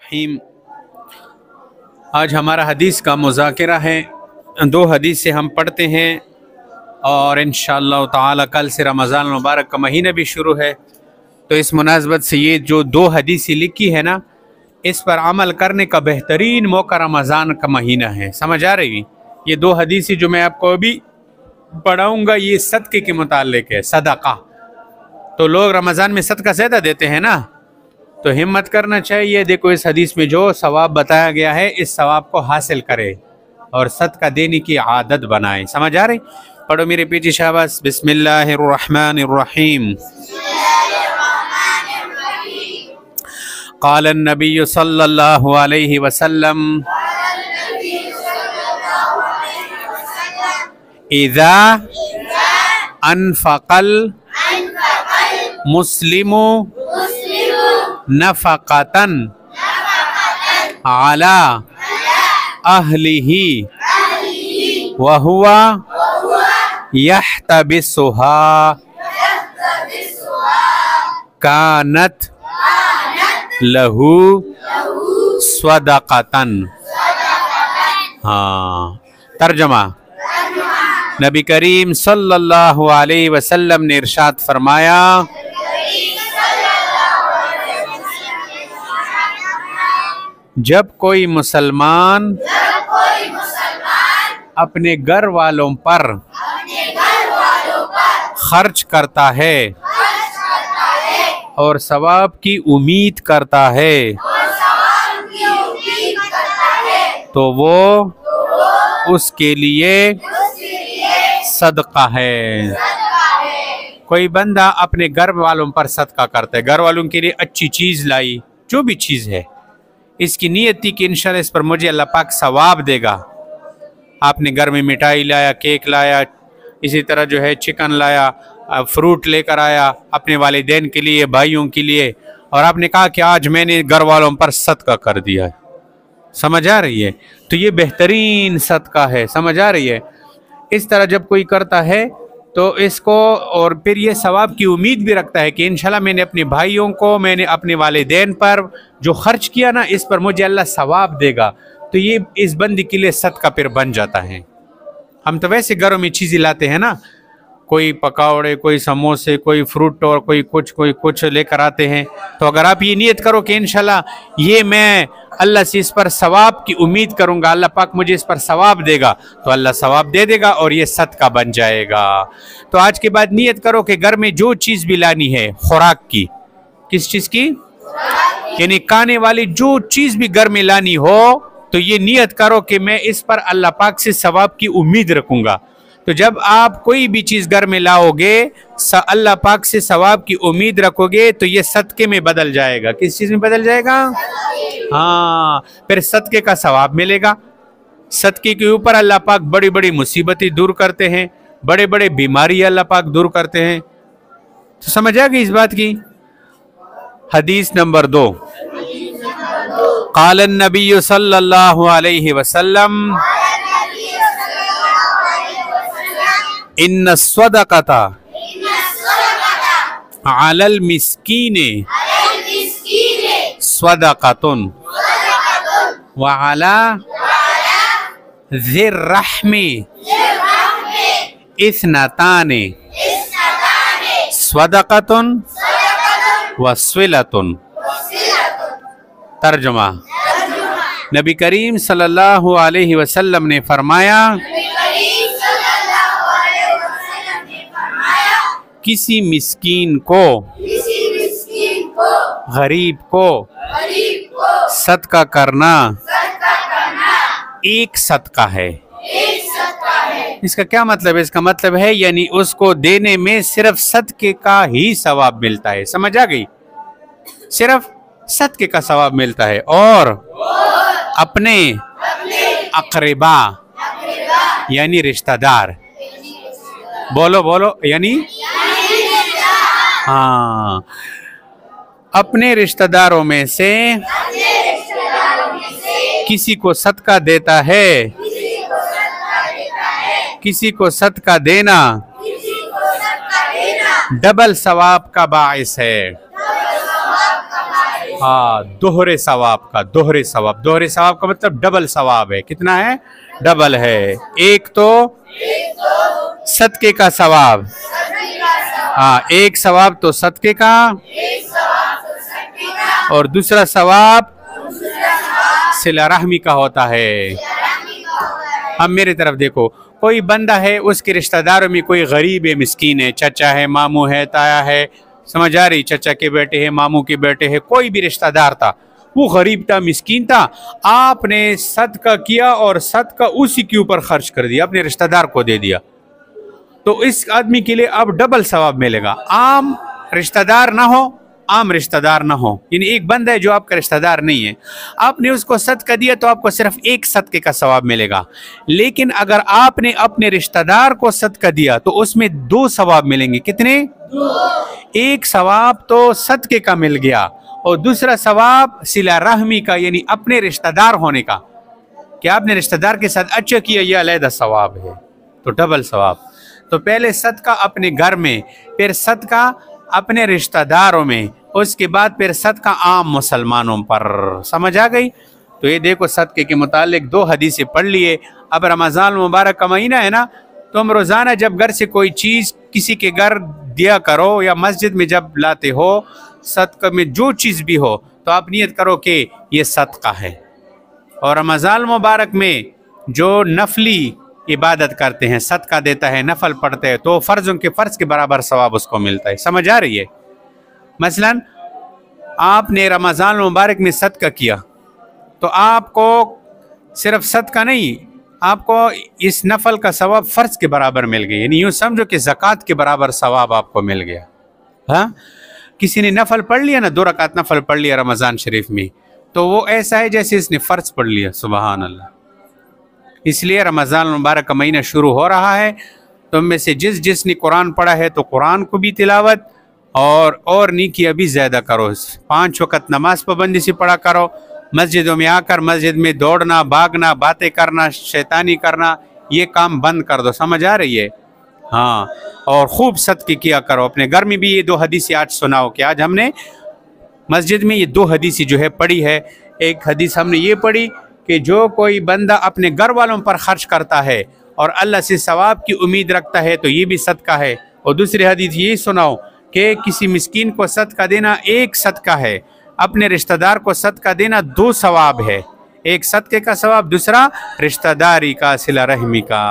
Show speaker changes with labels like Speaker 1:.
Speaker 1: रहीम। आज हमारा हदीस का मुज़ाकरा है। दो हदीस से हम पढ़ते हैं और इंशाअल्लाह ताला कल से रमज़ान मुबारक का महीना भी शुरू है, तो इस मुनासबत से ये जो दो हदीसें लिखी है ना, इस पर अमल करने का बेहतरीन मौका रमज़ान का महीना है। समझ आ रही? ये दो हदीसें जो मैं आपको अभी पढ़ाऊँगा ये सदक़े के मुताल्लिक़ है। सदका तो लोग रमज़ान में सदका ज़्यादा देते हैं ना, तो हिम्मत करना चाहिए। देखो इस हदीस में जो सवाब बताया गया है इस सवाब को हासिल करे और सदका देने की आदत बनाए। समझ आ रही? पढ़ो मेरे पीछे शाबाश। बिस्मिल्लाहिर्रहमानिर्रहीम। क़ाल नबी सल्लल्लाहु अलैहि वसल्लम इज़ा अनफ़क़ल मुस्लिमु नफ़क़तन अला अहलिही व हुवा यहतबिसुहा कानत लहू स्वदक़तन। हाँ, तर्जमा। नबी करीम सल्लल्लाहु अलैहि वसल्लम ने इरशाद फरमाया, जब कोई मुसलमान अपने घर वालों पर खर्च करता है और सवाब की उम्मीद करता है तो वो उसके लिए सदका है। कोई बंदा अपने घर वालों पर सदका करता है, घर वालों के लिए अच्छी चीज़ लाई, जो भी चीज़ है, इसकी नीयत थी कि इंशाल्लाह इस पर मुझे अल्लाह पाक सवाब देगा। आपने घर में मिठाई लाया, केक लाया, इसी तरह जो है चिकन लाया, फ्रूट लेकर आया अपने वालिदैन के लिए, भाइयों के लिए, और आपने कहा कि आज मैंने घर वालों पर सदका कर दिया। समझ आ रही है? तो ये बेहतरीन सदका है। समझ आ रही है? इस तरह जब कोई करता है तो इसको, और फिर ये सवाब की उम्मीद भी रखता है कि इंशाल्लाह मैंने अपने भाइयों को, मैंने अपने वालिदैन पर जो खर्च किया ना, इस पर मुझे अल्लाह सवाब देगा, तो ये इस बंदी के लिए सदका फिर बन जाता है। हम तो वैसे घरों में चीज़ें लाते हैं ना, कोई पकौड़े, कोई समोसे, कोई फ्रूट और कोई कुछ लेकर आते हैं। तो अगर आप ये नियत करो कि इंशाल्लाह ये मैं अल्लाह से इस पर सवाब की उम्मीद करूँगा, अल्लाह पाक मुझे इस पर सवाब देगा, तो अल्लाह सवाब दे देगा और ये सदका बन जाएगा। तो आज के बाद नियत करो कि घर में जो चीज़ भी लानी है खुराक की, किस चीज़ की, यानी खाने वाली जो चीज़ भी घर में लानी हो, तो ये नियत करो कि मैं इस पर अल्लाह पाक से सवाब की उम्मीद रखूँगा। तो जब आप कोई भी चीज़ घर में लाओगे, अल्लाह पाक से सवाब की उम्मीद रखोगे, तो ये सदक़े में बदल जाएगा। किस चीज़ में बदल जाएगा? हाँ, फिर सदक़े का सवाब मिलेगा। सदक़े के ऊपर अल्लाह पाक बड़ी बड़ी मुसीबतें दूर करते हैं, बड़े बड़े बीमारी अल्लाह पाक दूर करते हैं। तो समझ आ गई इस बात की? हदीस नंबर 2। क़ाल नबी सल्लल्लाहु अलैहि वसल्लम इन्न सदक़ता अलल मिस्कीने सदक़तुन व अला ज़िर रहमी इस्नताने सदक़तुन व सिलतुन। तर्जुमा। नबी करीम सल्लल्लाहु अलैहि वसल्लम ने फरमाया, किसी मिस्कीन को, गरीब को सदका करना एक सदका है। इसका क्या मतलब है? इसका मतलब है यानी उसको देने में सिर्फ सदके का ही सवाब मिलता है। समझ आ गई? सिर्फ सदके का सवाब मिलता है और अपने अक़रबा यानी रिश्तेदार, बोलो बोलो, यानी हाँ, अपने रिश्तेदारों में से किसी को सदका देता है, किसी को सदका देना डबल सवाब का बाइस है। हाँ, दोहरे सवाब का, दोहरे सवाब। दोहरे सवाब का मतलब डबल सवाब है। कितना है? डबल है। एक तो सदके का सवाब, हाँ, एक सवाब तो सदके का, और दूसरा सवाब सिला रहमी का होता है। अब मेरी तरफ देखो, कोई बंदा है, उसके रिश्तेदारों में कोई गरीब है, मिस्कीन है, चचा है, मामू है, ताया है, समझ आ रही, चचा के बेटे हैं, मामू के बेटे हैं, कोई भी रिश्तेदार था, वो गरीब था, मिस्कीन था, आपने सदका किया और सदका उसी के ऊपर खर्च कर दिया, अपने रिश्तेदार को दे दिया, तो इस आदमी के लिए अब डबल सवाब मिलेगा। आम रिश्तेदार ना हो, आम रिश्तेदार ना हो, यानी एक बंदा है जो आपका रिश्तेदार नहीं है, आपने उसको सदका दिया तो आपको सिर्फ एक सदके का सवाब मिलेगा। लेकिन अगर आपने अपने रिश्तेदार को सदका दिया तो उसमें दो सवाब मिलेंगे। कितने? एक सवाब तो सदके का मिल गया और दूसरा सवाब सिला रहमी का, यानी अपने रिश्तेदार होने का, कि आपने रिश्तेदार के साथ अच्छा किया, यह अलग सवाब है, तो डबल सवाब। तो पहले सदका अपने घर में, फिर सदका अपने रिश्तेदारों में, उसके बाद फिर सदका आम मुसलमानों पर। समझ आ गई? तो ये देखो, सदके के मुतालिक दो हदीसें पढ़ लिए। अब रमज़ान मुबारक का महीना है ना, तुम रोज़ाना जब घर से कोई चीज़ किसी के घर दिया करो, या मस्जिद में जब लाते हो, सदका में जो चीज़ भी हो, तो आप नियत करो कि ये सदका है। और रमज़ान मुबारक में जो नफली इबादत करते हैं, सदका देता है, नफल पढ़ते हैं, तो फ़र्ज़ों के फ़र्ज़ के बराबर सवाब उसको मिलता है। समझ आ रही है? मसलन आपने रमज़ान मुबारक में सदका किया तो आपको सिर्फ सदका नहीं, आपको इस नफल का सवाब फ़र्ज़ के बराबर मिल गया, यानी यूँ समझो कि ज़कात के बराबर सवाब आपको मिल गया। हाँ, किसी ने नफल पढ़ लिया ना, 2 रकात नफल पढ़ लिया रमज़ान शरीफ में, तो वो ऐसा है जैसे इसने फ़र्ज़ पढ़ लिया। सुबहान अल्लाह। इसलिए रमज़ान मुबारक का महीना शुरू हो रहा है, तुम में से जिसने कुरान पढ़ा है तो कुरान को भी तिलावत और नेकियां भी ज़्यादा करो। 5 वक़्त नमाज पाबंदी से पढ़ा करो। मस्जिदों में आकर मस्जिद में दौड़ना, भागना, बातें करना, शैतानी करना, ये काम बंद कर दो। समझ आ रही है? हाँ, और खूब सदके किया करो। अपने घर में भी ये 2 हदीसें आज सुनाओ कि आज हमने मस्जिद में ये 2 हदीसें जो है पढ़ी है। एक हदीस हमने ये पढ़ी कि जो कोई बंदा अपने घर वालों पर खर्च करता है और अल्लाह से सवाब की उम्मीद रखता है तो ये भी सदका है। और दूसरी हदीस ये सुनाओ कि किसी मिस्कीन को सदका देना एक सदका है, अपने रिश्तेदार को सदका देना 2 सवाब है, एक सदके का सवाब, दूसरा रिश्तेदारी का, सिला रहमी का।